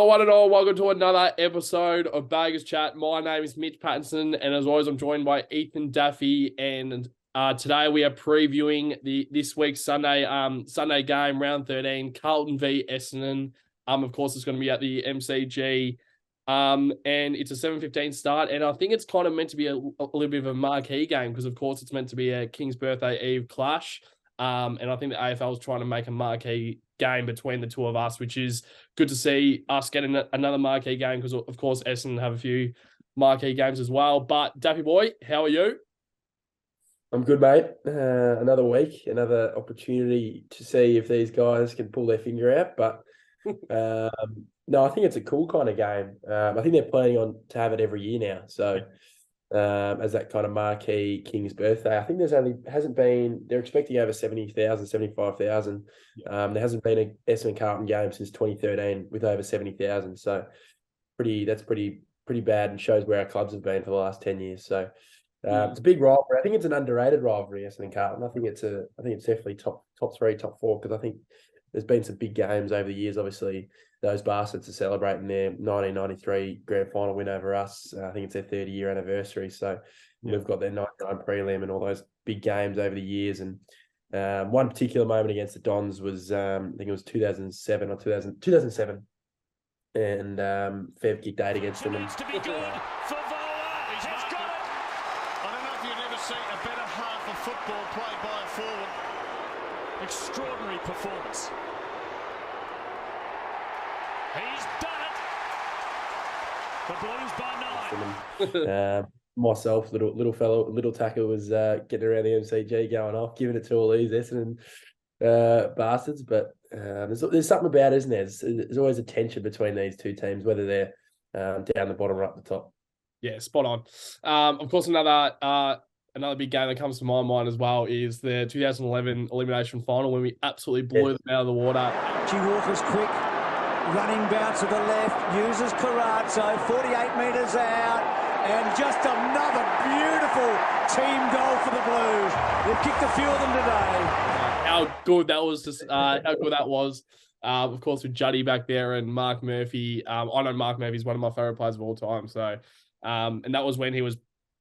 one and all, welcome to another episode of Baggers Chat. My name is Mitch Pattinson, and as always, I'm joined by Ethan Daffy. And today we are previewing this week's Sunday game, round 13, Carlton v Essendon. Of course, it's going to be at the MCG, and it's a 7:15 start. And I think it's kind of meant to be a little bit of a marquee game because, of course, it's meant to be a King's Birthday Eve clash. And I think the AFL is trying to make a marquee game between the two of us, which is good to see us getting another marquee game because, of course, Essendon have a few marquee games as well. But, Daffy boy, how are you? I'm good, mate. Another week, another opportunity to see if these guys can pull their finger out. But no, I think it's a cool kind of game. I think they're planning on to have it every year now. So as that kind of marquee King's Birthday, I think they're expecting over 70,000, 75,000. There hasn't been an Essendon Carlton game since 2013 with over 70,000. So that's pretty bad and shows where our clubs have been for the last 10 years. So it's a big rivalry. I think it's an underrated rivalry, Essendon Carlton. I think it's definitely top three, top four, because I think there's been some big games over the years. Obviously, those bastards are celebrating their 1993 grand final win over us. I think it's their 30-year anniversary. So we've got their 99 prelim and all those big games over the years. And one particular moment against the Dons was, I think it was 2007 or 2007. And Fev kicked 8 against them. Needs to be good for Vola. He's got it. I don't know if you've ever seen a better half of football played by a forward. Extraordinary performance. He's done it. The Blues by 9. Myself, little tackle was getting around the MCG, going off, giving it to all these Essendon bastards. But there's something about it, isn't there? There's always a tension between these two teams, whether they're down the bottom or up the top. Yeah, spot on. Of course, another big game that comes to my mind as well is the 2011 elimination final when we absolutely blew them out of the water. G Walker's quick, running bounce to the left, uses Carazzo, 48 metres out, and just another beautiful team goal for the Blues. They've kicked a few of them today. How good that was! Of course, with Juddy back there and Mark Murphy. I know Mark Murphy is one of my favourite players of all time. So, and that was when he was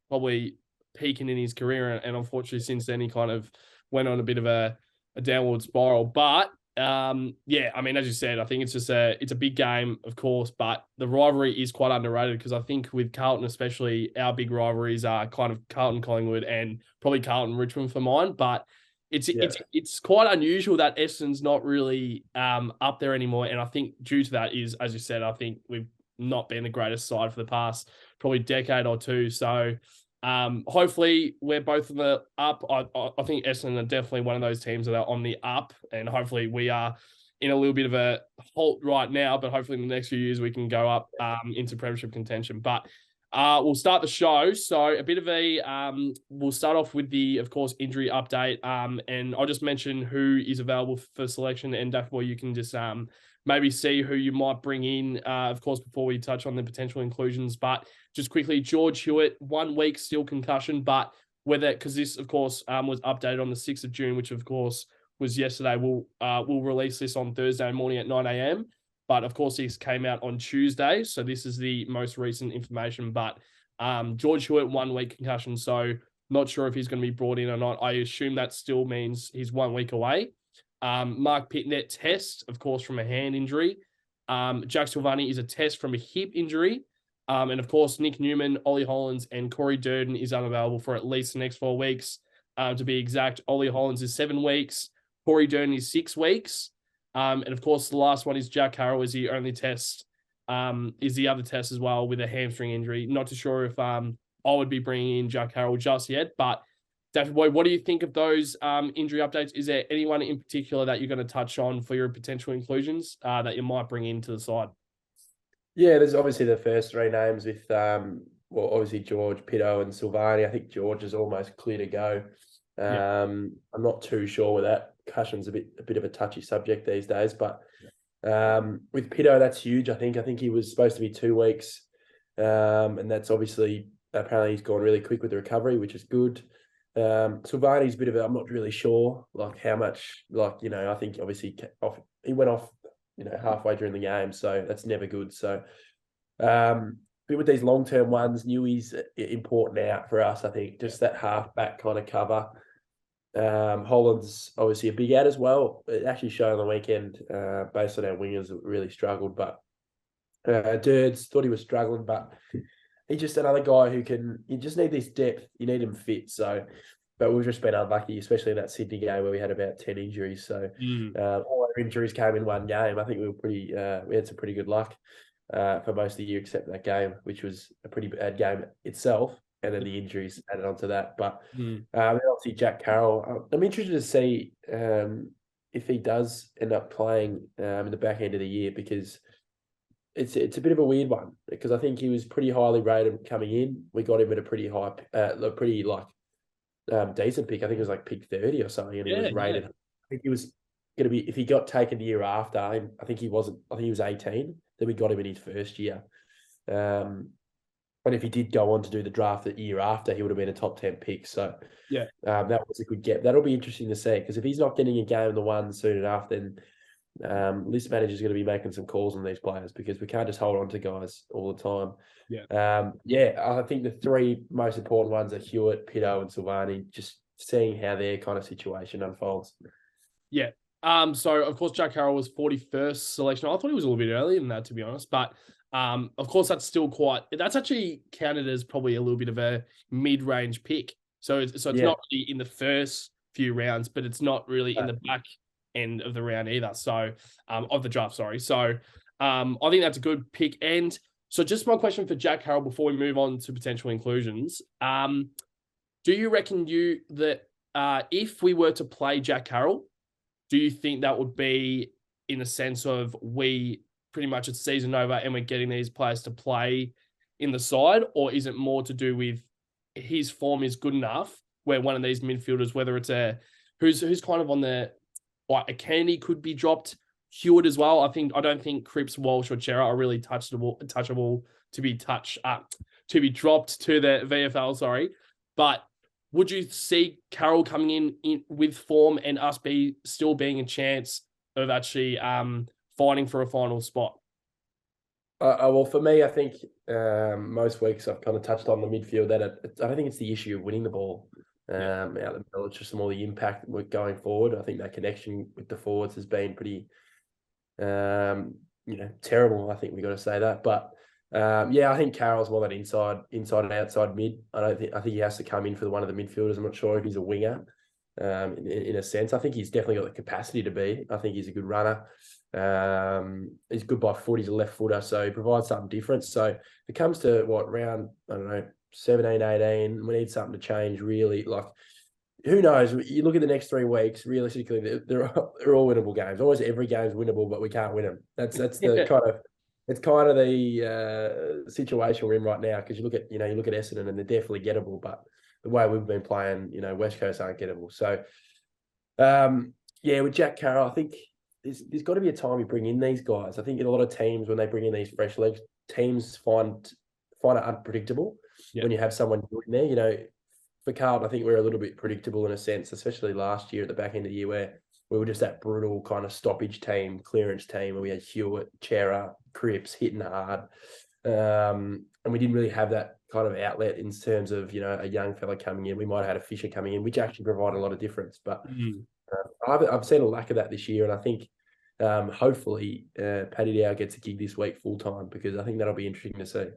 probably peaking in his career, and unfortunately since then he kind of went on a bit of a downward spiral. But yeah, I mean, as you said, I think it's a big game, of course, but the rivalry is quite underrated because I think with Carlton especially, our big rivalries are kind of Carlton Collingwood and probably Carlton Richmond for mine. But it's quite unusual that Essendon's not really up there anymore, and I think due to that is, as you said, I think we've not been the greatest side for the past probably decade or two. So hopefully we're both on the up. I think Essendon are definitely one of those teams that are on the up, and hopefully we are in a little bit of a halt right now, but hopefully in the next few years we can go up into premiership contention. But we'll start the show. So a bit of we'll start off with the, of course, injury update. And I'll just mention who is available for selection, and Daffy, you can just maybe see who you might bring in, of course, before we touch on the potential inclusions. But just quickly, George Hewitt, 1 week, still concussion, but because this, of course, was updated on the 6th of June, which, of course, was yesterday. We'll release this on Thursday morning at 9 a.m. But, of course, this came out on Tuesday, so this is the most recent information. But George Hewitt, 1 week concussion, so not sure if he's going to be brought in or not. I assume that still means he's 1 week away. Mark Pitnet test, of course, from a hand injury. Jack Silvani is a test from a hip injury. And, of course, Nick Newman, Ollie Hollands, and Corey Durden is unavailable for at least the next 4 weeks. To be exact, Ollie Hollands is 7 weeks. Corey Durden is 6 weeks. And, of course, the last one is Jack Carroll is the only test, is the other test as well with a hamstring injury. Not too sure if I would be bringing in Jack Carroll just yet, but David Boyd, what do you think of those injury updates? Is there anyone in particular that you're going to touch on for your potential inclusions that you might bring into the side? Yeah, there's obviously the first 3 names with, obviously George, Pitto and Silvani. I think George is almost clear to go. I'm not too sure with that. Concussion's a bit of a touchy subject these days, but with Pitto, that's huge. I think he was supposed to be 2 weeks, and that's obviously apparently he's gone really quick with the recovery, which is good. Silvani's a bit of I'm not really sure like how much, I think obviously he went off halfway during the game. So that's never good. So, but with these long-term ones, Newey's important out for us, I think. Just that half-back kind of cover. Holland's obviously a big out as well. It actually showed on the weekend, based on our wingers that really struggled. But Durds thought he was struggling, but he's just another guy you just need this depth. You need him fit. So, but we've just been unlucky, especially in that Sydney game where we had about 10 injuries. So all our injuries came in one game. I think we had some pretty good luck for most of the year, except that game, which was a pretty bad game itself. And then the injuries added on to that. But obviously Jack Carroll, I'm interested to see if he does end up playing in the back end of the year, because it's a bit of a weird one, because I think he was pretty highly rated coming in. We got him at a pretty high, decent pick. I think it was like pick 30 or something, and he was rated. I think he was going to be, if he got taken the year after, I think he was 18. Then we got him in his first year. But if he did go on to do the draft the year after, he would have been a top 10 pick. So that was a good get. That'll be interesting to see, because if he's not getting a game in the one soon enough, then list manager's going to be making some calls on these players, because we can't just hold on to guys all the time. I think the three most important ones are Hewitt, Pitto, and Silvani. Just seeing how their kind of situation unfolds. So of course Jack Carroll was 41st selection. I thought he was a little bit earlier than that, to be honest, but of course that's actually counted as probably a little bit of a mid-range pick. So it's not really in the first few rounds, but it's not really in the back end of the round either. So of the draft, sorry. So I think that's a good pick. And so just my question for Jack Carroll before we move on to potential inclusions. Do you reckon that if we were to play Jack Carroll, do you think that would be in the sense of we pretty much it's season over and we're getting these players to play in the side, or is it more to do with his form is good enough where one of these midfielders, whether it's who's kind of on the, like a Kennedy could be dropped, Hewitt as well. I don't think Cripps, Walsh, or Chera are really touchable to be dropped to the VFL. Sorry, but would you see Carroll coming in with form and us still being a chance of actually fighting for a final spot? Well, for me, I think most weeks I've kind of touched on the midfield that I don't think it's the issue of winning the ball out the middle. It's just more the impact going forward. I think that connection with the forwards has been pretty, terrible. I think we got to say that, but I think Carroll's more that inside and outside mid. I think he has to come in for one of the midfielders. I'm not sure if he's a winger. In a sense, I think he's definitely got the capacity to be. I think he's a good runner. He's good by foot. He's a left footer, so he provides something different. So if it comes to round, I don't know, 17, 18, we need something to change, really. Like, who knows? You look at the next 3 weeks, realistically, they're all winnable games. Almost every game's winnable, but we can't win them. That's the kind of the situation we're in right now, because you look at Essendon and they're definitely gettable, but the way we've been playing, West Coast aren't gettable. So, with Jack Carroll, I think there's got to be a time you bring in these guys. I think in a lot of teams, when they bring in these fresh legs, teams find it unpredictable when you have someone in there. For Carlton, I think we're a little bit predictable in a sense, especially last year at the back end of the year, where we were just that brutal kind of stoppage team, clearance team, where we had Hewitt, Chera, Cripps hitting hard. And we didn't really have that kind of outlet in terms of, a young fella coming in. We might have had a Fisher coming in, which actually provided a lot of difference. But I've seen a lack of that this year. And I think hopefully Paddy Dow gets a gig this week full time, because I think that'll be interesting to see.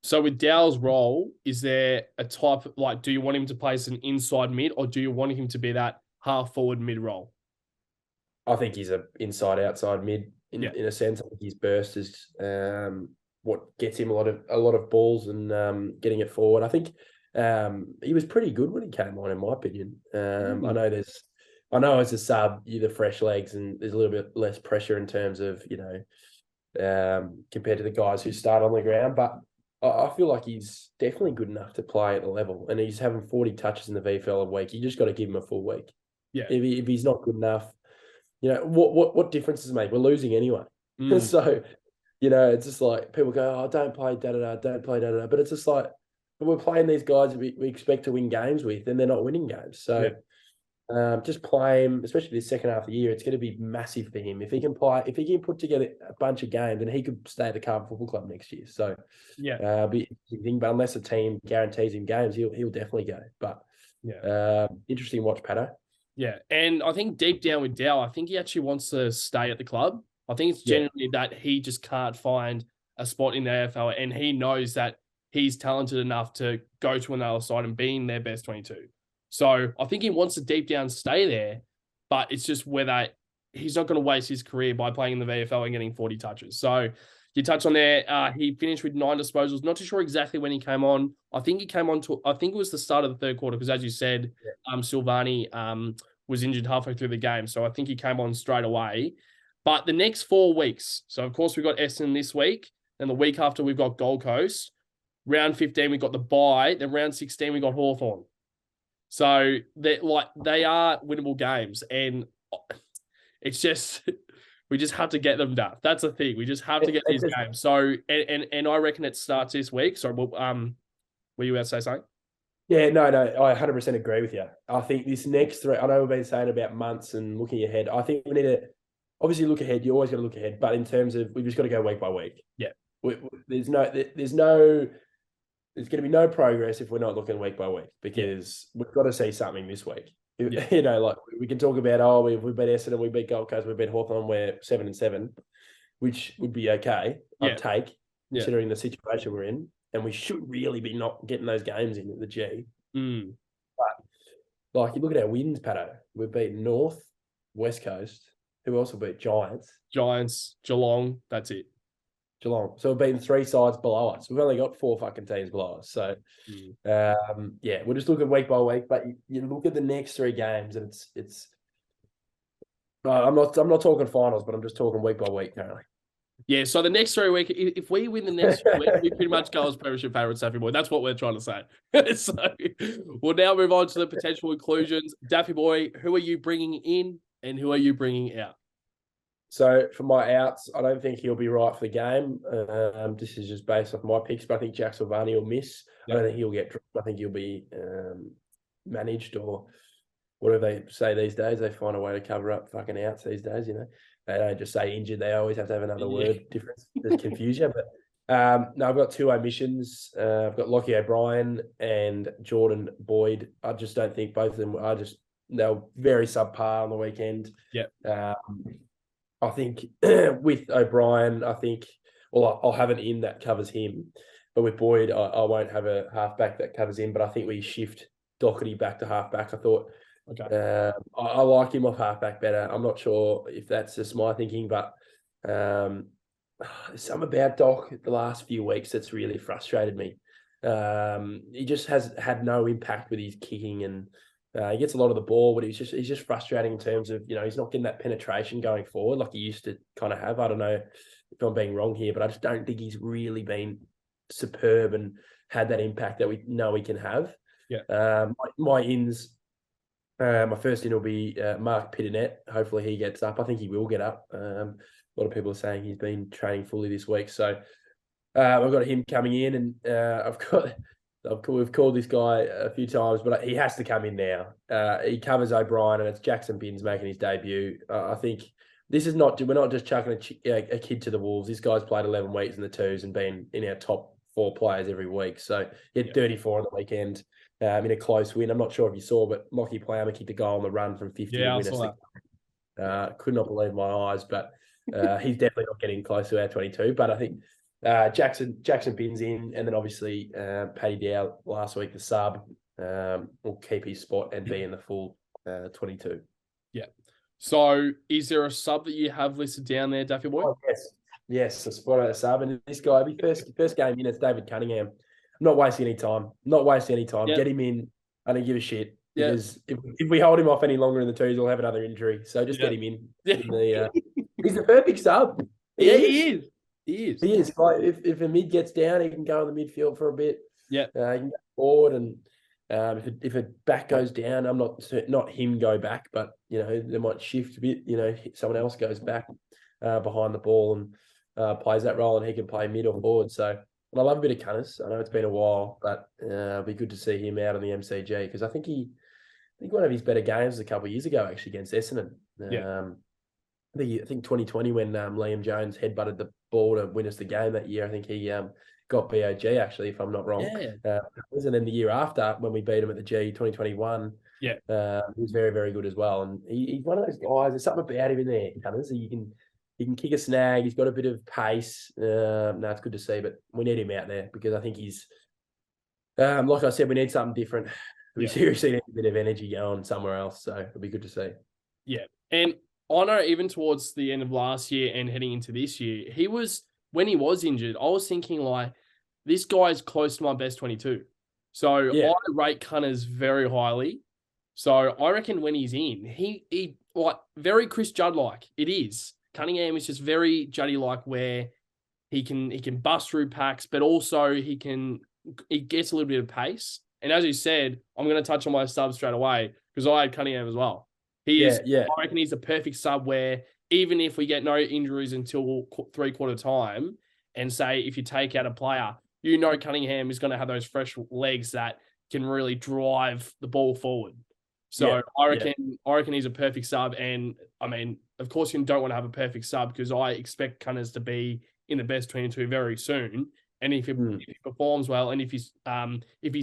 So with Dow's role, is there a type, do you want him to play as an inside mid, or do you want him to be that half forward mid role? I think he's an inside-outside mid in a sense. I think his burst is what gets him a lot of balls and getting it forward. I think he was pretty good when he came on, in my opinion. I know as a sub, you're the fresh legs, and there's a little bit less pressure in terms of compared to the guys who start on the ground, but I feel like he's definitely good enough to play at the level, and he's having 40 touches in the VFL a week. You just got to give him a full week. Yeah. If he's not good enough, what difference does it make? We're losing anyway. So, it's just like people go, oh, don't play da-da-da, don't play da-da-da. But it's just like, when we're playing these guys we expect to win games with, and they're not winning games. So Just play him, especially the second half of the year. It's going to be massive for him if he can put together a bunch of games, and he could stay at the Carlton Football Club next year. So be interesting thing. But unless a team guarantees him games, he'll definitely go. But interesting watch, Pato. Yeah, and I think deep down with Dow, I think he actually wants to stay at the club. I think it's genuinely that he just can't find a spot in the AFL, and he knows that he's talented enough to go to another side and be in their best 22. So I think he wants to deep down stay there, but it's just whether he's not going to waste his career by playing in the VFL and getting 40 touches. So you touched on there, he finished with 9 disposals. Not too sure exactly when he came on. I think it was the start of the third quarter because, as you said, Silvani was injured halfway through the game. So I think he came on straight away. But the next 4 weeks, so of course we've got Essendon this week, and the week after we've got Gold Coast. Round 15, we got the bye. Then round 16, we got Hawthorn. So they are winnable games, and it's just we just have to get them done. That's the thing. We just have to get these games. So and I reckon it starts this week. So were you about to say something? Yeah, no, I 100% agree with you. I think this next 3, I know we've been saying about months and looking ahead. I think we need to obviously look ahead. You always got to look ahead, but in terms of we've just got to go week by week. Yeah, there's going to be no progress if we're not looking week by week because we've got to see something this week. Yeah. You know, like we can talk about, we beat Essendon, we beat Gold Coast, we beat Hawthorn, we're 7-7, which would be okay. I'd take, considering the situation we're in. And we should really be not getting those games in at the G. But like you look at our wins, Pato, we've beaten North, West Coast. Who else will beat? Giants, Geelong. That's it. Geelong. So we've beaten 3 sides below us. We've only got 4 fucking teams below us. So, we're just looking week by week. But you look at the next 3 games, and it's. I'm not talking finals, but I'm just talking week by week currently. Yeah, so the next 3 weeks, if we win the next 3 weeks, we pretty much go as premiership favourites, Daffy Boy. That's what we're trying to say. So we'll now move on to the potential inclusions. Daffy Boy, who are you bringing in and who are you bringing out? So for my outs, I don't think he'll be right for the game. This is just based off my picks, but I think Jack Silvani will miss. Yep. I don't think he'll get dropped. I think he'll be managed or whatever they say these days. They find a way to cover up fucking outs these days, you know. They don't just say injured. They always have to have another word difference to confuse you. But no, I've got 2 omissions. I've got Lockie O'Brien and Jordan Boyd. I just don't think both of them they're very subpar on the weekend. Yeah. I think with O'Brien, I'll have an in that covers him. But with Boyd, I won't have a halfback that covers him. But I think we shift Doherty back to halfback. I thought I like him off halfback better. I'm not sure if that's just my thinking, but there's something about Doc the last few weeks that's really frustrated me. He just has had no impact with his kicking and he gets a lot of the ball, but he's just frustrating in terms of, he's not getting that penetration going forward like he used to kind of have. I don't know if I'm being wrong here, but I just don't think he's really been superb and had that impact that we know he can have. Yeah. My ins, my first in will be Mark Pittonet. Hopefully he gets up. I think he will get up. A lot of people are saying he's been training fully this week. So I've got him coming in and we've called this guy a few times, but he has to come in now. He covers O'Brien, and it's Jackson Binns making his debut. I think this is we're not just chucking a kid to the wolves. This guy's played 11 weeks in the twos and been in our top 4 players every week. So he had 34 on the weekend in a close win. I'm not sure if you saw, but Lockie Plowman kicked a goal on the run from 50 to win us. Could not believe my eyes, but he's definitely not getting close to our 22. But I think Jackson Binns in, and then obviously Paddy Dow last week, the sub, will keep his spot and be in the full 22. Yeah. So is there a sub that you have listed down there, Daffy Boy? Oh, yes, a spot at a sub. And this guy, first game in, it's David Cunningham. I'm not wasting any time. Yep. Get him in. I don't give a shit. Because if we hold him off any longer in the twos, he'll have another injury. So just get him in. He's the perfect sub. He is. He is. Like if a mid gets down, he can go in the midfield for a bit. Yeah. He can go forward, and if a back goes down, I'm not him go back, but they might shift a bit. Someone else goes back behind the ball and plays that role, and he can play mid or forward. So I love a bit of Cunners. I know it's been a while, but it'll be good to see him out on the MCG because I think he think one of his better games was a couple of years ago, actually, against Essendon. Yeah. I think 2020 when Liam Jones headbutted the ball to win us the game that year. I think he got BOG, actually, if I'm not wrong. Yeah. And then the year after, when we beat him at the G, 2021, Yeah. he was very, very good as well. And he's one of those guys. There's something about him in there, Cunners. He can kick a snag. He's got a bit of pace. No, it's good to see, but we need him out there because I think he's, like I said, we need something different. We seriously need a bit of energy going somewhere else. So it'll be good to see. Yeah. And I know even towards the end of last year and heading into this year, when he was injured, I was thinking like, this guy's close to my best 22. So I rate Cunners very highly. So I reckon when he's in, he like very Chris Judd-like. It is. Cunningham is just very Juddy-like where he can bust through packs, but also he gets a little bit of pace. And as you said, I'm going to touch on my sub straight away because I had Cunningham as well. I reckon he's the perfect sub where even if we get no injuries until 3/4 time, and say if you take out a player, Cunningham is going to have those fresh legs that can really drive the ball forward. So I reckon he's a perfect sub. And I mean, of course, you don't want to have a perfect sub because I expect Cunners to be in the best 22 very soon. And if he performs well, and if he's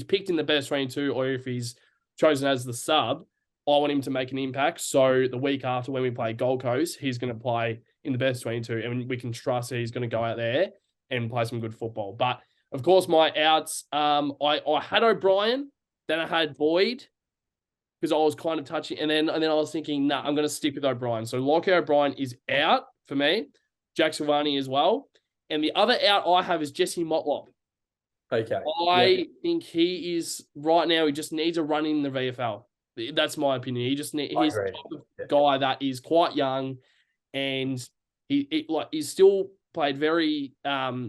picked in the best 22, or if he's chosen as the sub, I want him to make an impact. So the week after when we play Gold Coast, he's going to play in the best 22, and we can trust that he's going to go out there and play some good football. But of course, my outs, I had O'Brien, then I had Boyd because I was kind of touching, and then I was thinking, I'm going to stick with O'Brien. So Lockie O'Brien is out for me, Jack Silvani as well. And the other out I have is Jesse Motlop. Okay. I think he is right now. He just needs a run in the VFL. That's my opinion. He's the type of guy that is quite young, and he's still played very a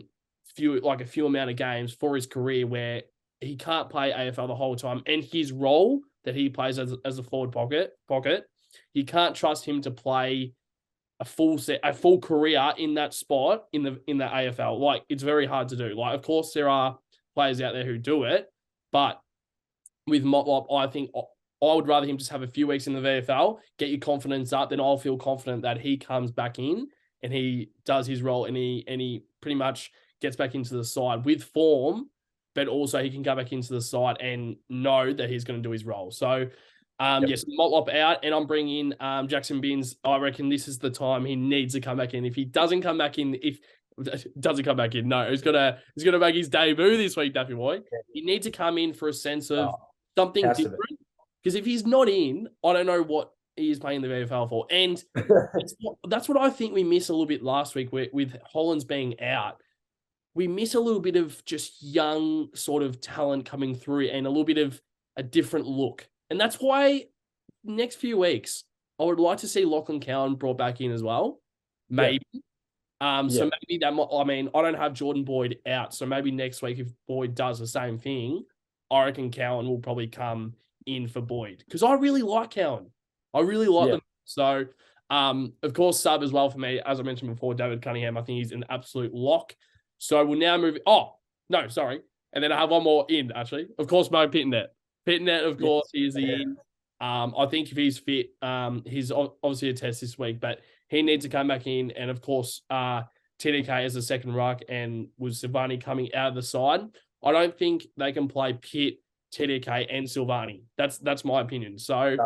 few amount of games for his career where he can't play AFL the whole time. And his role that he plays as a forward pocket, you can't trust him to play a full career in that spot in the AFL. Like, it's very hard to do. Like, of course, there are players out there who do it, but with Motlop, I think I would rather him just have a few weeks in the VFL, get your confidence up, then I'll feel confident that he comes back in and he does his role and he pretty much gets back into the side with form, but also he can go back into the side and know that he's going to do his role. So, yes, Motlop out, and I'm bringing in Jackson Binns. I reckon this is the time he needs to come back in. If he doesn't come back in, he's gonna make his debut this week, Daffy Boy. He needs to come in for a sense of something different. Because if he's not in, I don't know what he is playing the VFL for. And that's what I think we missed a little bit last week with Hollands being out. We miss a little bit of just young sort of talent coming through and a little bit of a different look. And that's why next few weeks, I would like to see Lachlan Cowan brought back in as well. Maybe. So maybe that might, I don't have Jordan Boyd out. So maybe next week, if Boyd does the same thing, I reckon Cowan will probably come in for Boyd. Because I really like Cowan. I really like them. So, of course, sub as well for me. As I mentioned before, David Cunningham, I think he's an absolute lock. So we'll now move. And then I have one more in, actually. Of course, Mo Pitternet. Pitternet, of course, is in. I think if he's fit, he's obviously a test this week, but he needs to come back in. And, of course, TDK as a second ruck, and with Silvani coming out of the side, I don't think they can play Pitt, TDK, and Silvani. That's my opinion. So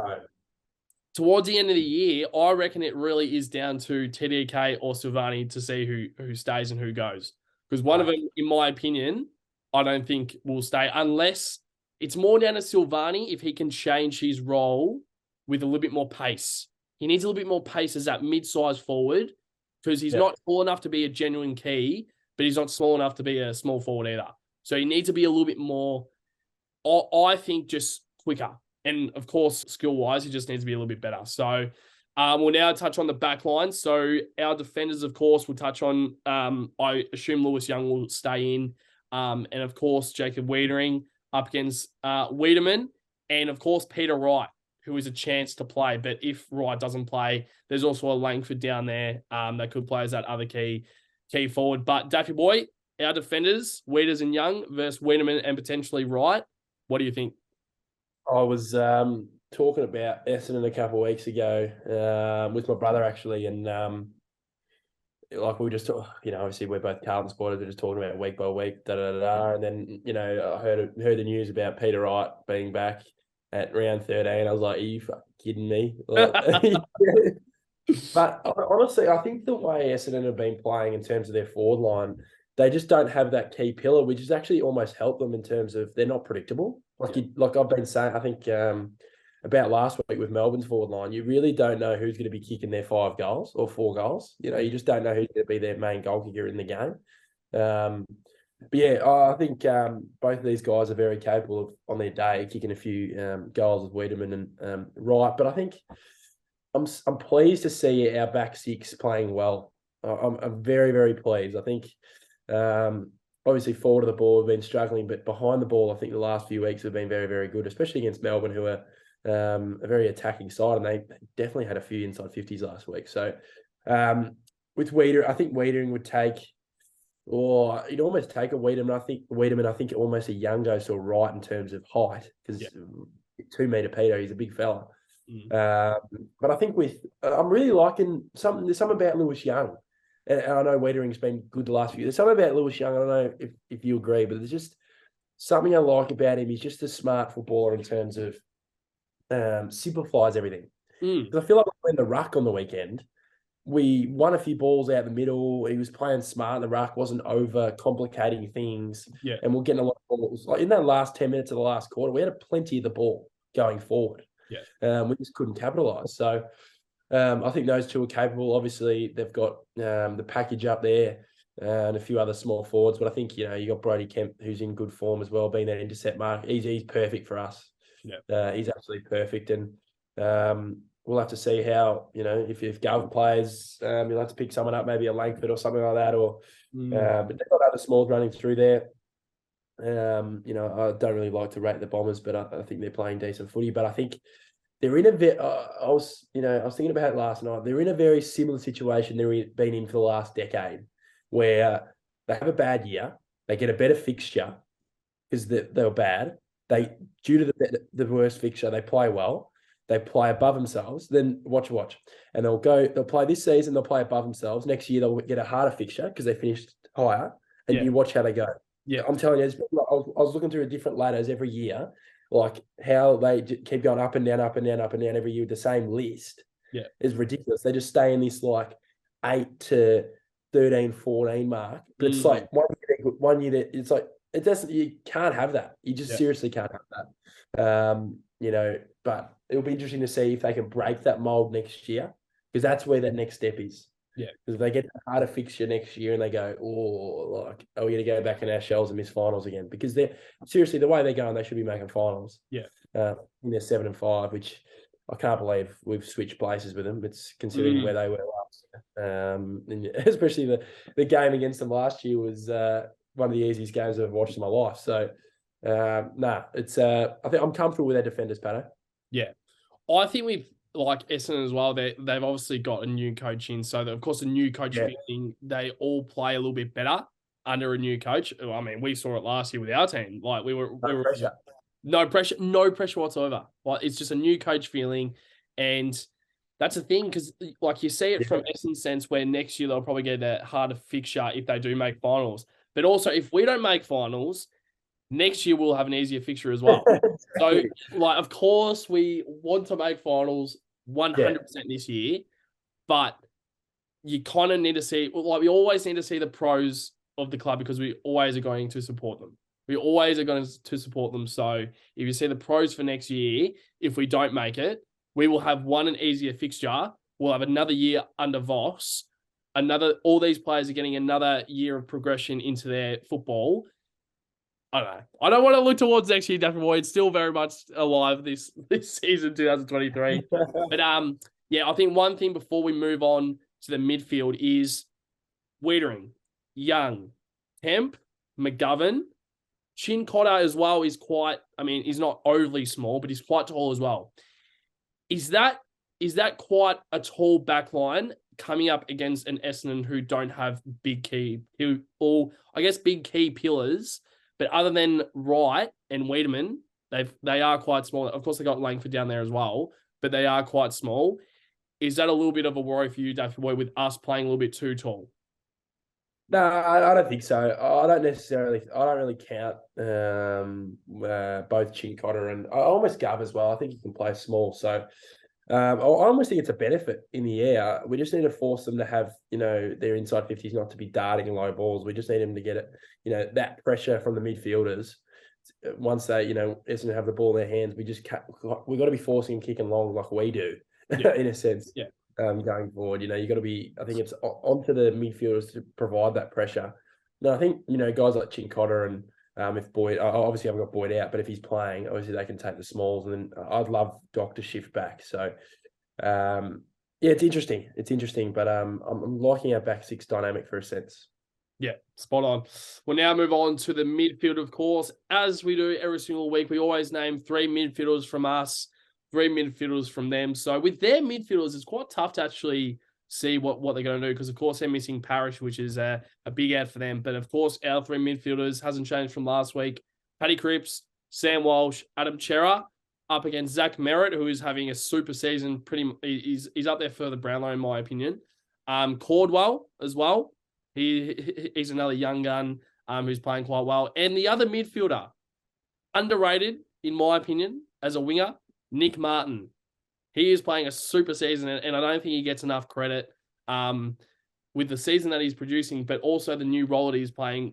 towards the end of the year, I reckon it really is down to TDK or Silvani to see who stays and who goes. Because one of them, in my opinion, I don't think will stay unless it's more down to Silvani if he can change his role with a little bit more pace. He needs a little bit more pace as that mid-sized forward because he's not tall enough to be a genuine key, but he's not small enough to be a small forward either. So he needs to be a little bit more, I think, just quicker. And, of course, skill-wise, he just needs to be a little bit better. So we'll now touch on the back line. So our defenders, of course, will touch on, I assume Lewis Young will stay in. And, of course, Jacob Wiedering up against Wiedemann. And, of course, Peter Wright, who is a chance to play. But if Wright doesn't play, there's also a Langford down there that could play as that other key forward. But, Daffy Boy, our defenders, Wieders and Young versus Wiedemann and potentially Wright. What do you think? I was talking about Essendon a couple of weeks ago with my brother actually, and like we were just, obviously we're both Carlton supporters. We're just talking about week by week, and then I heard the news about Peter Wright being back at round 13. I was like, are you fucking kidding me? But honestly, I think the way Essendon have been playing in terms of their forward line, they just don't have that key pillar, which has actually almost helped them in terms of they're not predictable. Like I've been saying, I think about last week with Melbourne's forward line, you really don't know who's going to be kicking their 5 goals or 4 goals. You just don't know who's going to be their main goal kicker in the game. But yeah, I think both of these guys are very capable of, on their day, kicking a few goals with Wiedemann and Wright. But I think I'm pleased to see our back six playing well. I'm very, very pleased. I think obviously forward of the ball we've been struggling, but behind the ball, I think the last few weeks have been very, very good, especially against Melbourne, who are a very attacking side, and they definitely had a few inside 50s last week. So with Wiedemann, I think Wiedemann would take, or he'd almost take a Wiedemann. I think almost a Youngo sort of right in terms of height, because 2 metre Peter, he's a big fella. But I think I'm really liking there's something about Lewis Young. And I know Wiedering's been good the last few years. There's something about Lewis Young, I don't know if you agree, but there's just something I like about him. He's just a smart footballer in terms of simplifies everything. Because I feel like we went the ruck on the weekend. We won a few balls out the middle. He was playing smart in the ruck, wasn't over complicating things. Yeah. And we're getting a lot of balls. Like in that last 10 minutes of the last quarter, we had plenty of the ball going forward. Yeah. We just couldn't capitalise. So I think those two are capable. Obviously, they've got the package up there and a few other small forwards. But I think, you got Brody Kemp, who's in good form as well, being that intercept mark. He's perfect for us. Yeah. He's absolutely perfect. And we'll have to see how, if Gov plays, you'll have to pick someone up, maybe a Langford or something like that. Or but they've got other smalls running through there. I don't really like to rate the Bombers, but I think they're playing decent footy. But I think they're in I was thinking about it last night. They're in a very similar situation they've been in for the last decade, where they have a bad year, they get a better fixture because they were bad. Due to the worst fixture, they play well. They play above themselves. Then watch, and they'll play this season. They'll play above themselves. Next year they'll get a harder fixture because they finished higher. And you watch how they go. Yeah, I'm telling you, I was looking through different ladders every year, like how they keep going up and down, up and down, up and down every year with the same list. Yeah, is ridiculous. They just stay in this like 8 to 13, 14 mark. But it's like 1 year that it's like it doesn't. You can't have that. You just seriously can't have that. But it'll be interesting to see if they can break that mold next year, because that's where that next step is. Yeah, because if they get a harder fixture next year and they go, are we going to go back in our shells and miss finals again? Because they're seriously, the way they're going, they should be making finals. Yeah, they're 7-5, which I can't believe we've switched places with them. It's considering where they were last year. And especially the game against them last year was one of the easiest games I've watched in my life. So, it's I think I'm comfortable with their defenders, Pato. Yeah, I think we've. Like Essendon as well, they've obviously got a new coach in. So, of course, a new coach feeling, they all play a little bit better under a new coach. I mean, we saw it last year with our team. Like, we were no pressure whatsoever. Like, it's just a new coach feeling. And that's the thing, because, like, you see it from Essendon's sense where next year they'll probably get a harder fixture if they do make finals. But also, if we don't make finals, next year we'll have an easier fixture as well. So, like, of course, we want to make finals 100% this year, but you kind of need to see, we always need to see the pros of the club, because we always are going to support them. We always are going to support them. So if you see the pros for next year, if we don't make it, we will have an easier fixture. We'll have another year under Voss. All these players are getting another year of progression into their football. I don't know. I don't want to look towards next year, Daffy Boy. It's still very much alive this season, 2023. But I think one thing before we move on to the midfield is Wiedering, Young, Kemp, McGovern, Chin Cotter as well is quite. I mean, he's not overly small, but he's quite tall as well. Is that quite a tall back line coming up against an Essendon who don't have big key pillars? But other than Wright and Wiedemann, They are quite small. Of course, they got Langford down there as well, but they are quite small. Is that a little bit of a worry for you, Daffy Boy, with us playing a little bit too tall? No, I don't think so. I don't really count both Chincotta and I almost Gov as well. I think he can play small. So I almost think it's a benefit in the air. We just need to force them to have, their inside 50s not to be darting low balls. We just need them to get it, that pressure from the midfielders. Once they, Essendon have the ball in their hands, we've got to be forcing them kicking long like we do, in a sense. Yeah. Going forward, you got to be. I think it's onto the midfielders to provide that pressure. No, I think guys like Chincotta and if Boyd, obviously I've got Boyd out, but if he's playing, obviously they can take the smalls, and then I'd love Doc to shift back. So, yeah, it's interesting. But I'm liking our back six dynamic for a sense. Yeah, spot on. We'll now move on to the midfield, of course. As we do every single week, we always name 3 midfielders from us, 3 midfielders from them. So with their midfielders, it's quite tough to actually see what they're going to do because, of course, they're missing Parrish, which is a big out for them. But, of course, our 3 midfielders hasn't changed from last week. Paddy Cripps, Sam Walsh, Adam Chera, up against Zach Merritt, who is having a super season. He's up there for the Brownlow, in my opinion. Cordwell as well. He's another young gun who's playing quite well. And the other midfielder, underrated, in my opinion, as a winger, Nick Martin. He is playing a super season, and I don't think he gets enough credit with the season that he's producing, but also the new role that he's playing.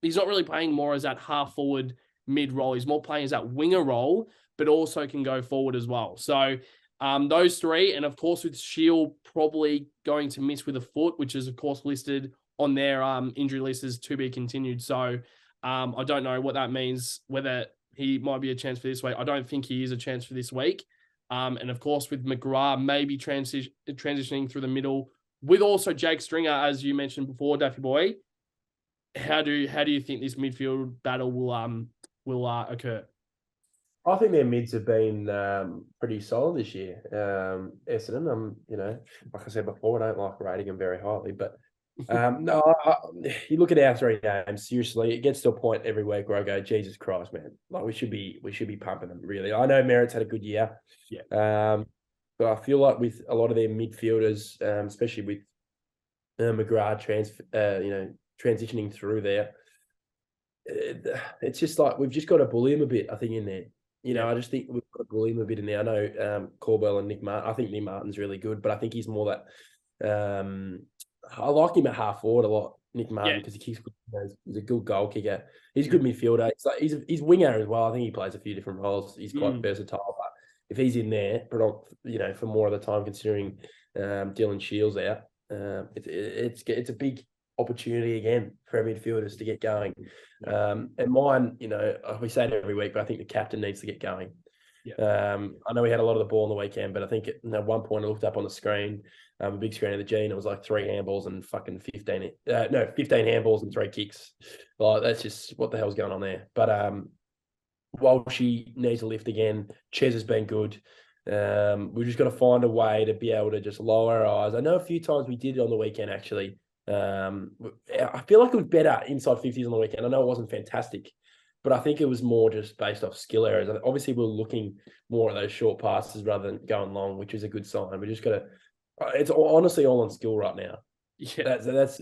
He's not really playing more as that half-forward mid-role. He's more playing as that winger role, but also can go forward as well. So those 3, and of course with Shield probably going to miss with a foot, which is of course listed on their injury list as to be continued. So I don't know what that means, whether he might be a chance for this week. I don't think he is a chance for this week. And of course with McGrath maybe transitioning through the middle, with also Jake Stringer, as you mentioned before, Daffy Boy. How do you think this midfield battle will occur? I think their mids have been pretty solid this year. Essendon, like I said before, I don't like rating them very highly, but no, you look at our 3 games. Seriously, it gets to a point every week where I go, Jesus Christ, man! Like we should be pumping them. Really, I know Merritt's had a good year. Yeah. But I feel like with a lot of their midfielders, especially with McGrath transitioning through there, it's just like we've just got to bully him a bit. I think in there. I just think we've got to bully him a bit in there. I know Corbell and Nick Martin. I think Nick Martin's really good, but I think he's more that. I like him at half forward a lot, Nick Martin, because he kicks. He's a good goal kicker. He's a good midfielder. He's winger as well. I think he plays a few different roles. He's quite versatile. But if he's in there, for more of the time, considering Dylan Shields out, it's a big opportunity again for our midfielders to get going. And mine, we say it every week, but I think the captain needs to get going. Yeah. I know we had a lot of the ball on the weekend, but I think at one point I looked up on the screen, a big screen of the G, and it was like 3 handballs and fucking 15 handballs and 3 kicks. Like that's just what the hell's going on there. But Walshy needs a lift again. Ches has been good. We've just got to find a way to be able to just lower our eyes. I know a few times we did it on the weekend actually. I feel like it was better inside 50s on the weekend. I know it wasn't fantastic, but I think it was more just based off skill areas. Obviously, we're looking more at those short passes rather than going long, which is a good sign. We just got to. It's honestly all on skill right now. Yeah, that's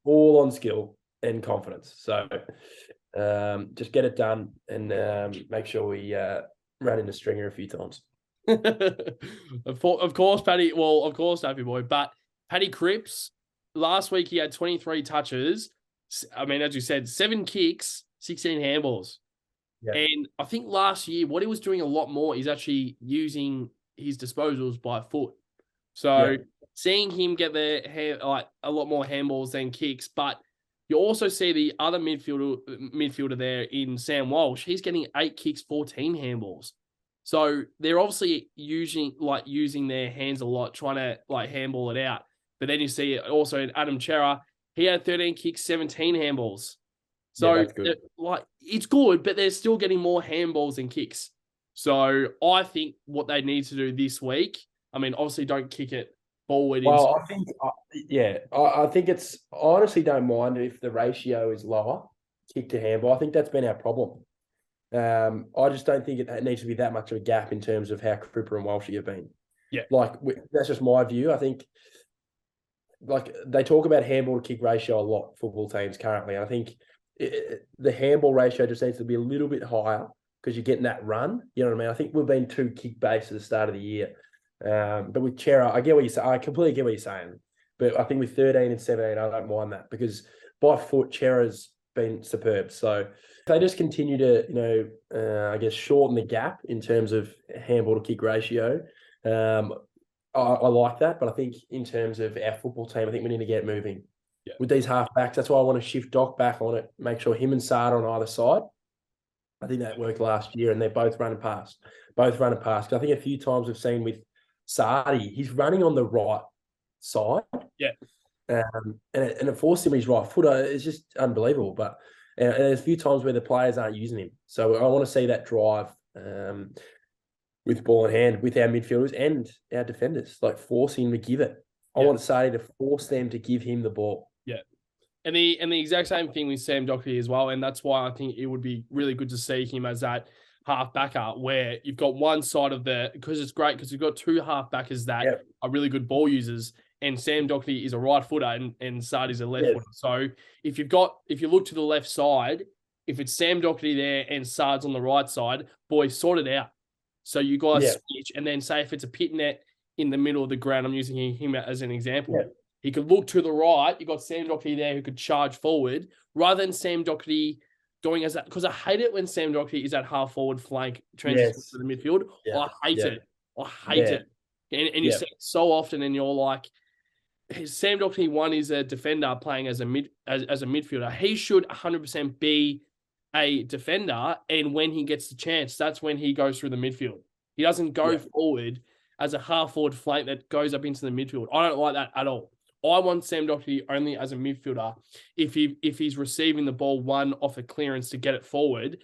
all on skill and confidence. So just get it done and make sure we run into Stringer a few times. Of course, Paddy. Well, of course, Daffy Boy. But Paddy Cripps, last week he had 23 touches. I mean, as you said, 7 kicks, 16 handballs. Yeah. And I think last year, what he was doing a lot more is actually using his disposals by foot. So seeing him get a lot more handballs than kicks, but you also see the other midfielder there in Sam Walsh. He's getting 8 kicks, 14 handballs. So they're obviously using their hands a lot, trying to handball it out. But then you see it also in Adam Chera. He had 13 kicks, 17 handballs. So it's good, but they're still getting more handballs than kicks. So I think what they need to do this week, I mean, obviously don't kick it forward. Well, I think it's, I honestly don't mind if the ratio is lower, kick to handball. I think that's been our problem. I just don't think it needs to be that much of a gap in terms of how Cripper and Walshy have been. Yeah. That's just my view. I think, they talk about handball to kick ratio a lot, football teams currently. I think the handball ratio just needs to be a little bit higher because you're getting that run. You know what I mean? I think we've been too kick-based at the start of the year. But with Chera, I get what you're saying. I completely get what you're saying. But I think with 13 and 17, I don't mind that because by foot, Chera's been superb. So if they just continue to, I guess, shorten the gap in terms of handball to kick ratio, I like that. But I think in terms of our football team, I think we need to get moving with these halfbacks. That's why I want to shift Doc back on it, make sure him and Sard on either side. I think that worked last year, and they're both running past. Because I think a few times we've seen with Sardi, he's running on the right side. Yeah. And it forced him his right foot. It's just unbelievable. But there's a few times where the players aren't using him. So I want to see that drive with ball in hand with our midfielders and our defenders, forcing him to give it. I want Sardi to force them to give him the ball. Yeah. And the exact same thing with Sam Dockery as well. And that's why I think it would be really good to see him as that half backer where you've got one side of because it's great because you've got two half backers that are really good ball users, and Sam Dockery is a right footer and Sardi's a left footer. So if you look to the left side, if it's Sam Dockery there and Sard's on the right side, boys, sort it out. So you guys switch, and then say if it's a Pitnet in the middle of the ground, I'm using him as an example. Yeah. He could look to the right. You got Sam Dockery there who could charge forward rather than Sam Dockery going as that, because I hate it when Sam Dockery is at half forward flank transitions to the midfield. Yeah. I hate it. I hate it. And you see it so often, and you're like, Sam Dockery, one, is a defender playing as a midfielder. He should 100% be a defender, and when he gets the chance, that's when he goes through the midfield. He doesn't go forward as a half forward flank that goes up into the midfield. I don't like that at all. I want Sam Dockery only as a midfielder if he's receiving the ball one off a clearance to get it forward,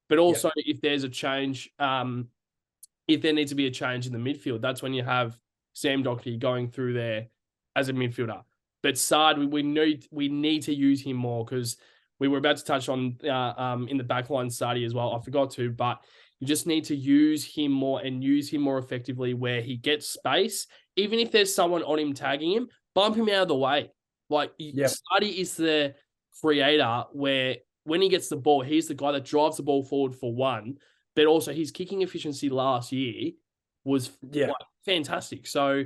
but also if there's a change, if there needs to be a change in the midfield, that's when you have Sam Dockery going through there as a midfielder. But Sard, we need to use him more, because we were about to touch on in the backline Sardi as well. I forgot to, but you just need to use him more and use him more effectively where he gets space. Even if there's someone on him tagging him, bump him out of the way. Sardi is the creator where when he gets the ball, he's the guy that drives the ball forward for one, but also his kicking efficiency last year was fantastic. So,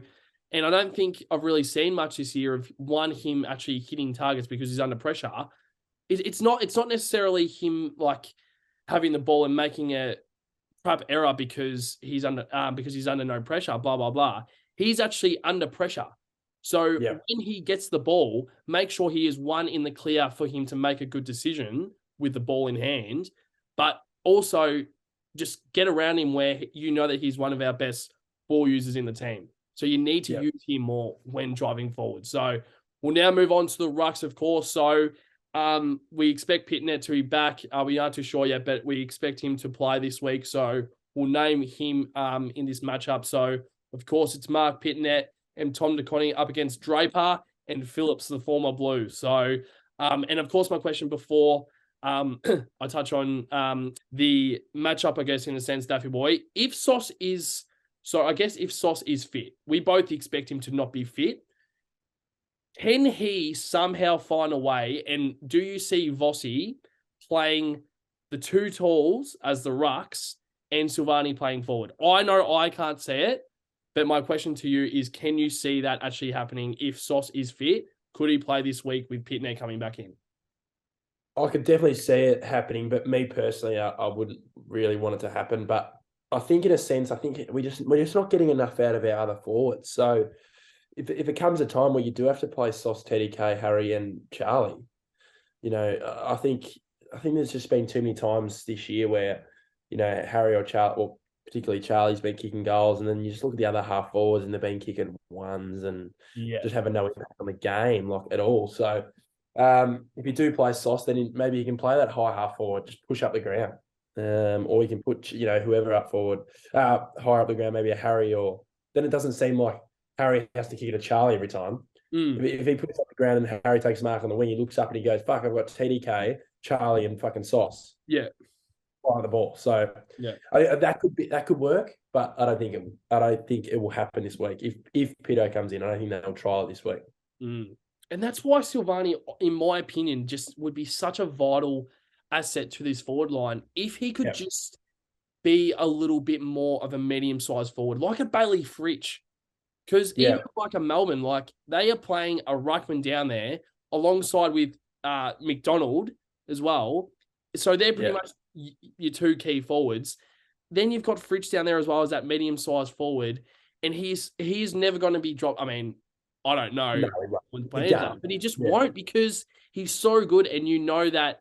and I don't think I've really seen much this year of him actually hitting targets because he's under pressure. It's not necessarily him having the ball and making a crap error because he's under no pressure, blah blah blah. He's actually under pressure. So when he gets the ball, make sure he is one in the clear for him to make a good decision with the ball in hand, but also just get around him where you know that he's one of our best ball users in the team. So you need to use him more when driving forward. So we'll now move on to the rucks, of course. So we expect Pitnet to be back. We aren't too sure yet, but we expect him to play this week. So we'll name him in this matchup. So, of course, it's Mark Pitnet and Tom DeConnie up against Draper and Phillips, the former Blue. So, and of course, my question before I touch on the matchup, I guess, in a sense, Daffy Boy, if Sauce is fit, we both expect him to not be fit. Can he somehow find a way, and do you see Vossi playing the two talls as the rucks and Silvani playing forward? I know I can't see it, but my question to you is, can you see that actually happening if Sauce is fit? Could he play this week with Pitnet coming back in? I could definitely see it happening, but me personally, I wouldn't really want it to happen. But I think in a sense, we're just not getting enough out of our other forwards. So if it comes a time where you do have to play Sauce, Teddy K, Harry and Charlie, I think there's just been too many times this year where, Harry or Charlie, or particularly Charlie's been kicking goals, and then you just look at the other half forwards and they've been kicking ones and just having no impact on the game at all. So if you do play Sauce, then maybe you can play that high half forward, just push up the ground. Or you can put, whoever up forward, higher up the ground, maybe a Harry, or then it doesn't seem like Harry has to kick it to Charlie every time. If he puts up the ground and Harry takes a mark on the wing, he looks up and he goes, fuck, I've got TDK, Charlie and fucking Sauce. Yeah. flying the ball. So Yeah. that could work, but I don't think it will happen this week. If Pito comes in, I don't think they'll trial it this week. Mm. And that's why Silvani, in my opinion, just would be such a vital asset to this forward line. If he could just be a little bit more of a medium-sized forward, like a Bailey Fritsch. Because even like a Melbourne, like they are playing a ruckman down there alongside with McDonald as well. So they're pretty much your two key forwards. Then you've got Fritsch down there as well as that medium-sized forward. And he's never going to be dropped. I mean, I don't know but he just won't, because he's so good, and you know that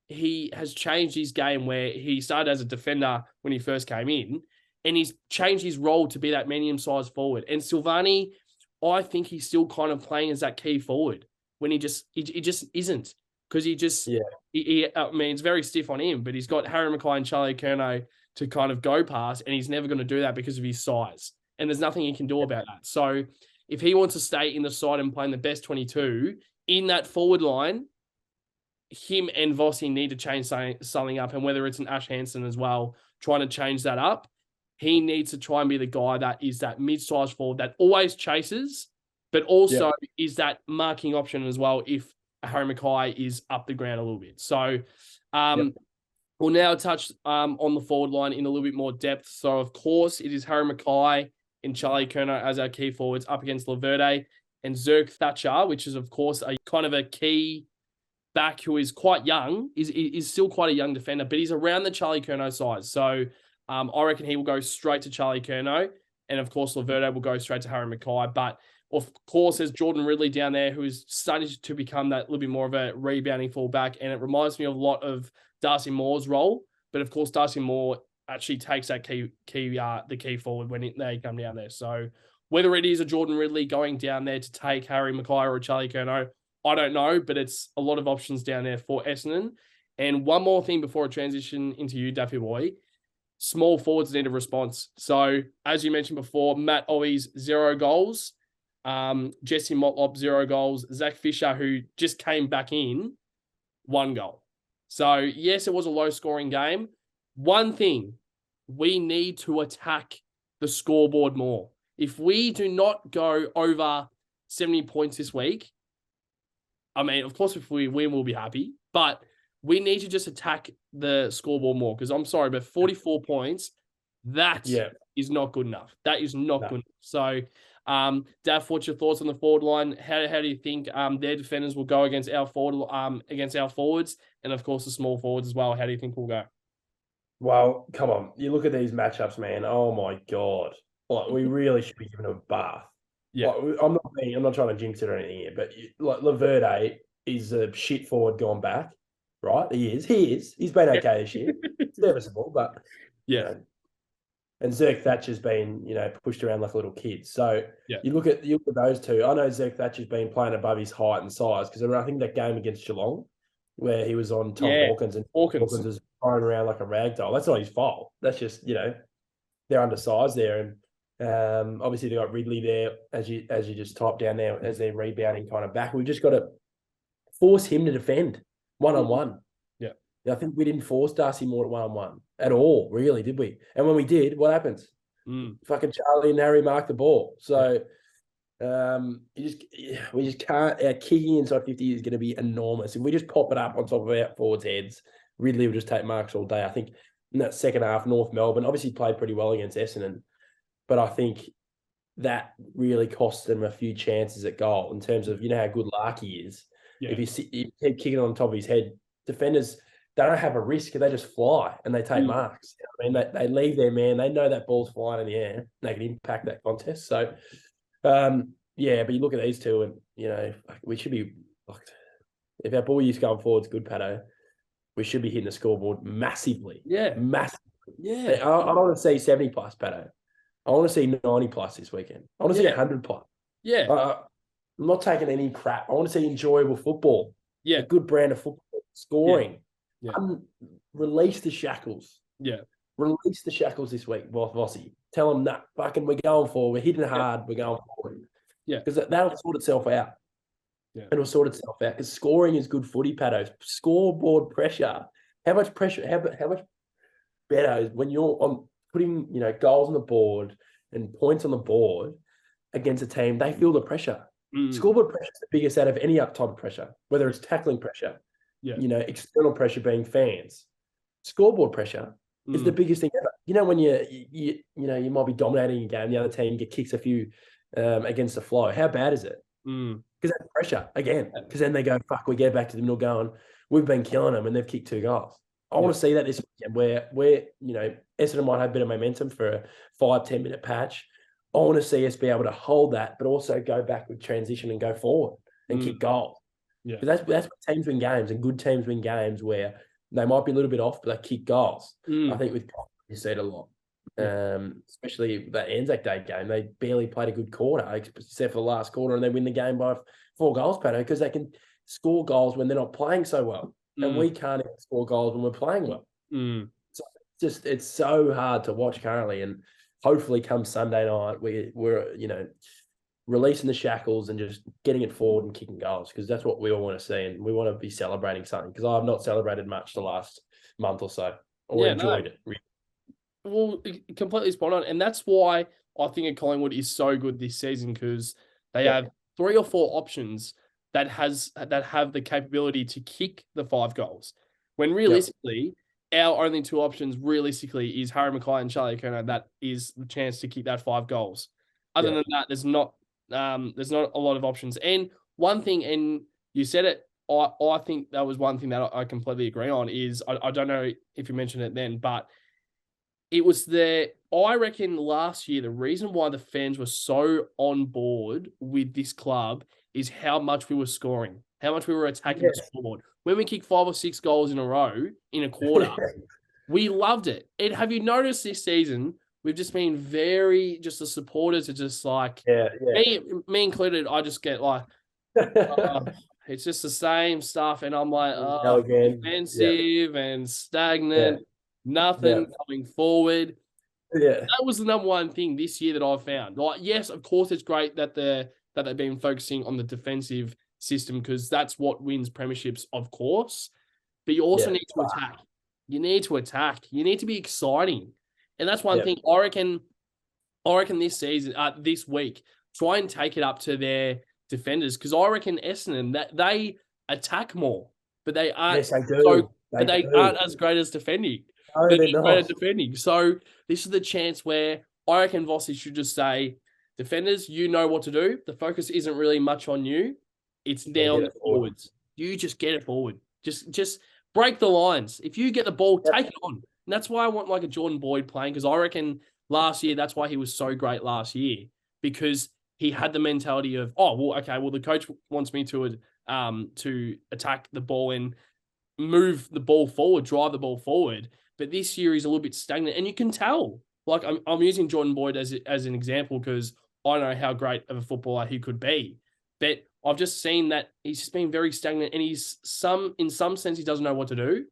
he has changed his game, where he started as a defender when he first came in, and he's changed his role to be that medium-sized forward. And Silvani, I think he's still kind of playing as that key forward when he just isn't, because I mean, it's very stiff on him, but he's got Harry Mackay and Charlie Curnow to kind of go past, and he's never going to do that because of his size, and there's nothing he can do about that. So if he wants to stay in the side and playing the best 22 in that forward line, him and Vossi need to change something up. And whether it's an Ash Hansen as well, trying to change that up, he needs to try and be the guy that is that mid-sized forward that always chases, but also is that marking option as well if Harry Mackay is up the ground a little bit. So we'll now touch on the forward line in a little bit more depth. So, of course, it is Harry Mackay and Charlie Curnow as our key forwards up against Laverde and Zerk Thatcher, which is, of course, a kind of a key back who is quite young, is still quite a young defender, but he's around the Charlie Curnow size. So I reckon he will go straight to Charlie Curnow. And, of course, Laverde will go straight to Harry Mackay. But, of course, there's Jordan Ridley down there, who is starting to become that little bit more of a rebounding fullback. And it reminds me of a lot of Darcy Moore's role. But, of course, Darcy Moore actually takes that the key forward when they come down there. So whether it is a Jordan Ridley going down there to take Harry Mackay or a Charlie Curnow, I don't know, but it's a lot of options down there for Essendon. And one more thing before I transition into you, Daffy Boy. Small forwards need a response. So as you mentioned before, Matt Owies, 0 goals. Jesse Motlop, 0 goals. Zach Fisher, who just came back in, 1 goal. So yes, it was a low scoring game. One thing, we need to attack the scoreboard more. If we do not go over 70 points this week, I mean, of course, if we win, we'll be happy, but we need to just attack the scoreboard more, because I'm sorry, but 44 points, that is not good enough. That is not good enough. So, Daff, what's your thoughts on the forward line? How do you think their defenders will go against our forwards, and of course the small forwards as well? How do you think we'll go? Well, come on. You look at these matchups, man. Oh my God. Like, we really should be giving them a bath. Yeah. Like, I'm not trying to jinx it or anything here, but like Laverde is a shit forward gone back, right? He is. He's been okay this year. Serviceable, but you know, and Zerk Thatcher's been, pushed around like a little kid. So you look at those two. I know Zerk Thatcher's been playing above his height and size, because I think that game against Geelong, where he was on Tom Hawkins, and Hawkins was throwing around like a rag doll. That's not his fault. That's just, they're undersized there. And obviously they got Ridley there, as you just typed down there, as they're rebounding kind of back. We've just got to force him to defend one-on-one. Yeah. I think we didn't force Darcy Moore to one-on-one at all, really, did we? And when we did, what happens? Fucking Charlie and Harry mark the ball. So we just can't. Our kicking inside 50 is going to be enormous. If we just pop it up on top of our forwards' heads, Ridley will just take marks all day. I think in that second half, North Melbourne obviously played pretty well against Essendon, but I think that really cost them a few chances at goal in terms of, how good Larky is. Yeah. If you keep kicking on top of his head, defenders, they don't have a risk. They just fly and they take marks. I mean, they leave their man. They know that ball's flying in the air. They can impact that contest. So, but you look at these two and, we should be, if our ball use going forward is good, Pato, we should be hitting the scoreboard massively. Yeah. Massively. Yeah. I want to see 70 plus, Pato. I want to see 90 plus this weekend. I want to see 100 plus. Yeah. I'm not taking any crap. I want to see enjoyable football. Yeah. A good brand of football. Scoring. Yeah. Release the shackles. Yeah. Release the shackles this week, Vossi. Tell them, fucking we're going forward. We're hitting hard. We're going forward. Yeah. Because that'll sort itself out. Yeah. It'll sort itself out. Because scoring is good footy, Patos. Scoreboard pressure. How much pressure? How much better is when you're on putting, goals on the board and points on the board against a team, they feel the pressure. Scoreboard pressure is the biggest out of any type of pressure, whether it's tackling pressure, external pressure being fans. Scoreboard pressure is the biggest thing ever. When you might be dominating a game, the other team get kicks a few against the flow. How bad is it? Because that's pressure again. Because then they go, fuck, we get back to the middle going, we've been killing them and they've kicked 2 goals. I want to see that this weekend where Essendon might have a bit of momentum for a 5-10 minute patch. I want to see us be able to hold that, but also go back with transition and go forward and kick goals. Yeah, because that's what teams win games, and good teams win games where they might be a little bit off, but they kick goals. I think with you see it a lot, especially that Anzac Day game. They barely played a good quarter, except for the last quarter, and they win the game by 4 goals, Pato, because they can score goals when they're not playing so well, and we can't even score goals when we're playing well. So it's so hard to watch currently, and hopefully come Sunday night, we're releasing the shackles and just getting it forward and kicking goals, because that's what we all want to see, and we want to be celebrating something, because I've not celebrated much the last month or so. Enjoyed it. Well, completely spot on, and that's why I think Collingwood is so good this season, because they have 3 or 4 options that have the capability to kick the 5 goals. When realistically, our only 2 options realistically is Harry Mackay and Charlie Curnow. That is the chance to kick that 5 goals. Other than that, there's not a lot of options. And one thing, and you said it, I think that was one thing that I completely agree on, is I don't know if you mentioned it then, but it was I reckon last year, the reason why the fans were so on board with this club is how much we were scoring, how much we were attacking the scoreboard. When we kicked 5 or 6 goals in a row in a quarter, we loved it. And have you noticed this season, we've just been the supporters are just like, me included, I just get like, it's just the same stuff. And I'm like, defensive and stagnant, nothing coming forward. That was the number one thing this year that I've found. Like, yes, of course, it's great that they've been focusing on the defensive system, because that's what wins premierships, of course. But you also need to attack. You need to attack. You need to be exciting. And that's one thing I reckon this season, this week, try and take it up to their defenders, because I reckon Essendon, that they attack more, but they aren't aren't as great as defending. No, they're not. Great at defending. So this is the chance where I reckon Vossi should just say, defenders, you know what to do. The focus isn't really much on you. It's now on the forwards. You just get it forward. Just break the lines. If you get the ball, take it on. And that's why I want like a Jordan Boyd playing, because I reckon last year, that's why he was so great last year, because he had the mentality of, the coach wants me to attack the ball and move the ball forward, drive the ball forward. But this year he's a little bit stagnant, and you can tell. Like, I'm using Jordan Boyd as an example, because I know how great of a footballer he could be. But I've just seen that he's just been very stagnant, and in some sense, he doesn't know what to do.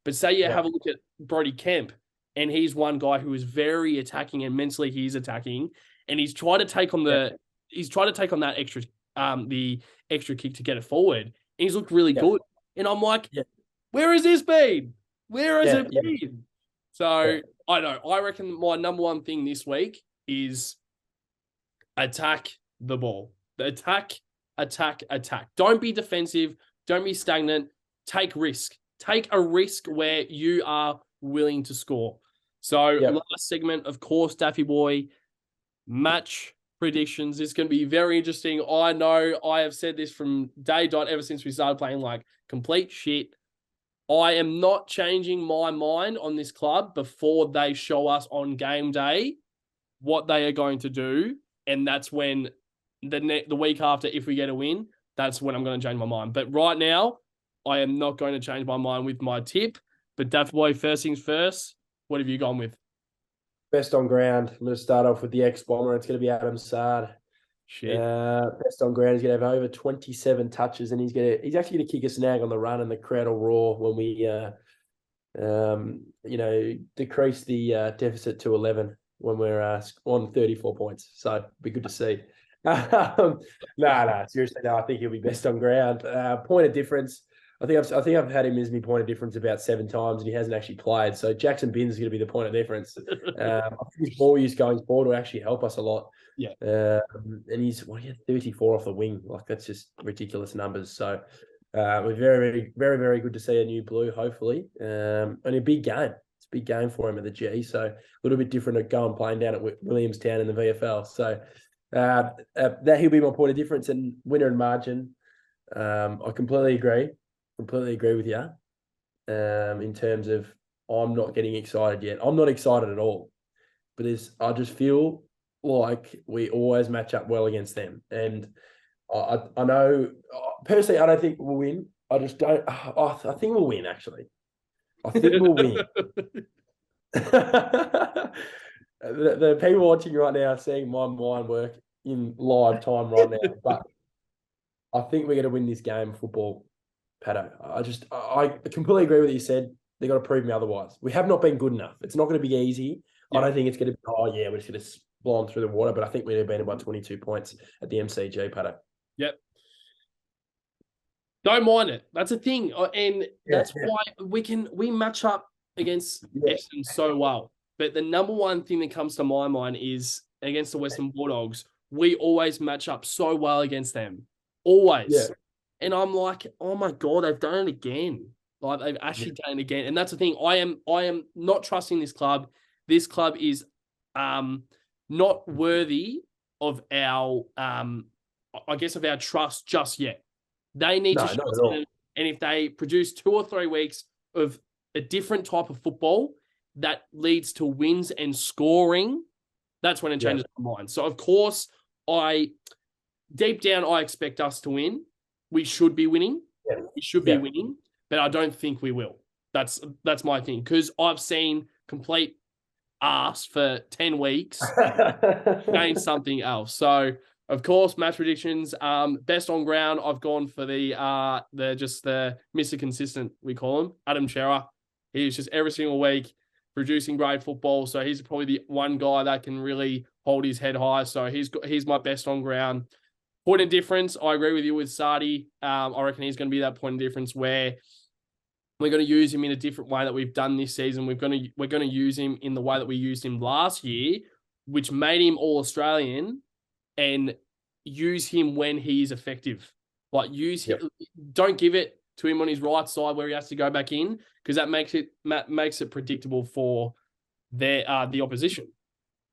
But say have a look at Brodie Kemp, and he's one guy who is very attacking, and mentally he's attacking, and he's tried to take on that extra the extra kick to get it forward, and he's looked really good. And I'm like, where has this been? Where has it been? So I know. I reckon my number one thing this week is attack the ball. Attack. Don't be defensive. Don't be stagnant. Take risk. Take a risk where you are willing to score. So last segment, of course, Daffy Boy, match predictions. It's going to be very interesting. I know I have said this from day dot ever since we started playing like complete shit. I am not changing my mind on this club before they show us on game day what they are going to do. And that's when the week after, if we get a win, that's when I'm going to change my mind. But right now, I am not going to change my mind with my tip. But Daft Boy, first things first, what have you gone with? Best on ground. I'm going to start off with the ex-Bomber. It's going to be Adam Sard. Shit. Best on ground. He's going to have over 27 touches, and he's actually going to kick a snag on the run, and the crowd will roar when we, decrease the deficit to 11 when we're on 34 points. So it'd be good to see. No, seriously, no. I think he'll be best on ground. Point of difference. I think I've had him as my point of difference about 7 times, and he hasn't actually played. So Jackson Binns is going to be the point of difference. I think his ball use going forward will actually help us a lot. Yeah. And he's 34 off the wing. Like, that's just ridiculous numbers. So we're very, very, very, very good to see a new blue, hopefully. And a big game. It's a big game for him at the G. So a little bit different to going playing down at Williamstown in the VFL. So that he'll be my point of difference and winner and margin. I completely agree with you in terms of I'm not getting excited yet. I'm not excited at all, but I just feel like we always match up well against them. And I know, personally, I don't think we'll win. I just don't. I think we'll win, actually. I think we'll win. The people watching right now are seeing my mind work in live time right now, but I think we're going to win this game of football, Pato. I completely agree with what you said. They've got to prove me otherwise. We have not been good enough. It's not going to be easy. Yeah. I don't think it's going to be, we're just going to blow them through the water, but I think we'd have been about 22 points at the MCG, Pato. Yep. Don't mind it. That's a thing. And that's why we match up against Essendon so well. But the number one thing that comes to my mind is against the Western Bulldogs, we always match up so well against them. Always. Yeah. And I'm like, oh my God, they've done it again. Like, they've actually done it again. And that's the thing. I am not trusting this club. This club is not worthy of our of our trust just yet. They need to show something. And if they produce 2 or 3 weeks of a different type of football that leads to wins and scoring, that's when it changes my mind. So, of course, deep down, I expect us to win. We should be winning. Yeah. We should be winning, but I don't think we will. That's my thing, because I've seen complete arse for 10 weeks against something else. So, of course, match predictions. Best on ground, I've gone for the Mr. Consistent, we call him, Adam Chera. He's just every single week producing great football. So he's probably the one guy that can really hold his head high. So he's my best on ground. Point of difference, I agree with you with Sardi. I reckon he's going to be that point of difference where we're going to use him in a different way that we've done this season. We're going to use him in the way that we used him last year, which made him All-Australian, and use him when he is effective. Like, use him. Don't give it to him on his right side where he has to go back in, because that makes it predictable for the opposition.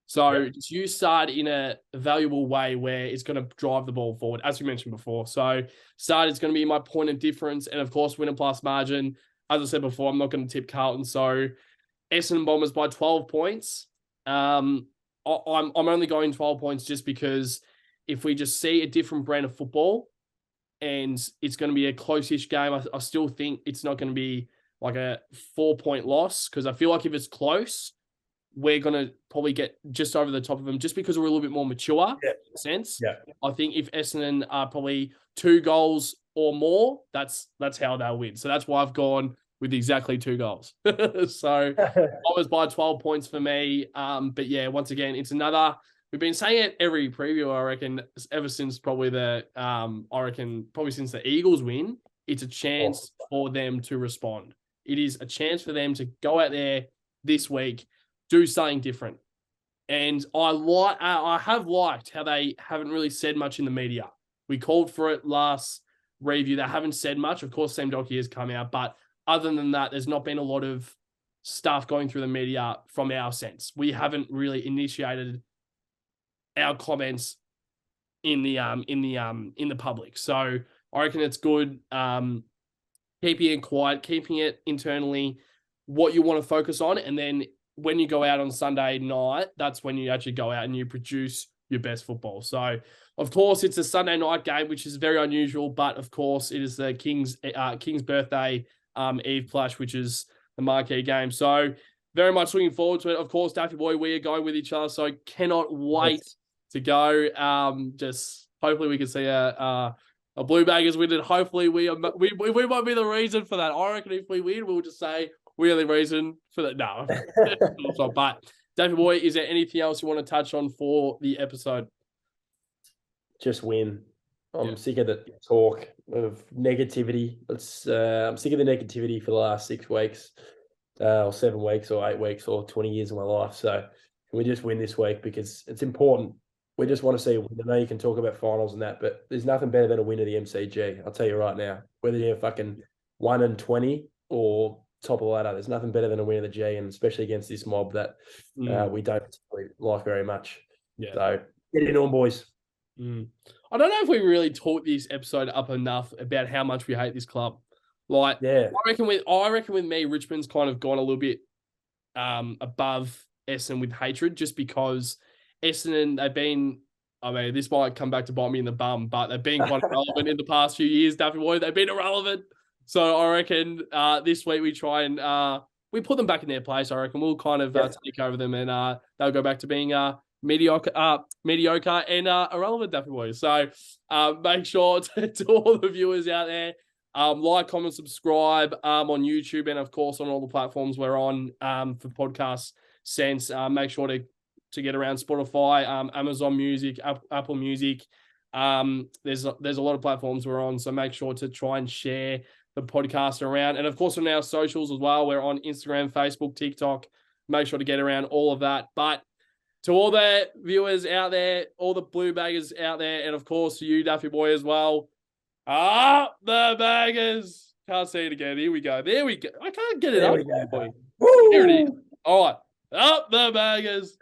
So just use Sard in a valuable way where it's going to drive the ball forward, as we mentioned before. So Sard is going to be my point of difference, and of course, winner plus margin. As I said before, I'm not going to tip Carlton. So Essendon Bombers by 12 points. I'm only going 12 points just because if we just see a different brand of football and it's going to be a close-ish game, I still think it's not going to be like a 4-point loss, because I feel like if it's close, we're going to probably get just over the top of them just because we're a little bit more mature in a sense. Yeah. I think if Essendon are probably 2 goals or more, that's how they'll win. So that's why I've gone with exactly 2 goals. So I was by 12 points for me. But yeah, once again, it's another, we've been saying it every preview, I reckon, ever since probably since the Eagles win, it's a chance for them to respond. It is a chance for them to go out there this week, do something different. And I have liked how they haven't really said much in the media. We called for it last review. They haven't said much. Of course, Sam Donkey has come out, but other than that, there's not been a lot of stuff going through the media from our sense. We haven't really initiated our comments in the public. So I reckon it's good. Keeping it quiet, keeping it internally, what you want to focus on, and then when you go out on Sunday night, that's when you actually go out and you produce your best football. So, of course, it's a Sunday night game, which is very unusual, but of course, it is the King's birthday Eve clash, which is the marquee game. So, very much looking forward to it. Of course, Daffy Boy, we are going with each other, so cannot wait to go. Just hopefully we can see a Blue Baggers win, and hopefully we might be the reason for that. I reckon if we win, we'll just say we are the reason for that. No, but David Boy, is there anything else you want to touch on for the episode? Just win. I'm sick of the talk of negativity. I'm sick of the negativity for the last 6 weeks, or 7 weeks, or 8 weeks, or 20 years of my life. So can we just win this week because it's important. We just want to see a win. I know you can talk about finals and that, but there's nothing better than a win of the MCG. I'll tell you right now, whether you're fucking 1-20 or top of the ladder, there's nothing better than a win of the G, and especially against this mob that we don't like very much. Yeah. So get it on, boys. I don't know if we really talked this episode up enough about how much we hate this club. Like, I reckon with me, Richmond's kind of gone a little bit above Essendon with hatred, just because Essendon, they've been, I mean, this might come back to bite me in the bum, but they've been quite irrelevant in the past few years, Daffy Boy. They've been irrelevant. So I reckon this week we try and we put them back in their place. I reckon we'll kind of take over them, and they'll go back to being mediocre and irrelevant, Daffy Boys. So make sure to all the viewers out there, like, comment, subscribe on YouTube, and of course on all the platforms we're on for podcast sense. Make sure to get around Spotify, Amazon Music, Apple Music. There's a lot of platforms we're on, so make sure to try and share the podcast around. And of course on our socials as well. We're on Instagram, Facebook, TikTok. Make sure to get around all of that. But to all the viewers out there, all the blue baggers out there, and of course you, Daffy Boy, as well. Up the baggers. Can't see it again. Here we go. There we go. I can't get it There up. we go. Boy. Woo! Here it is. All right. Up the baggers.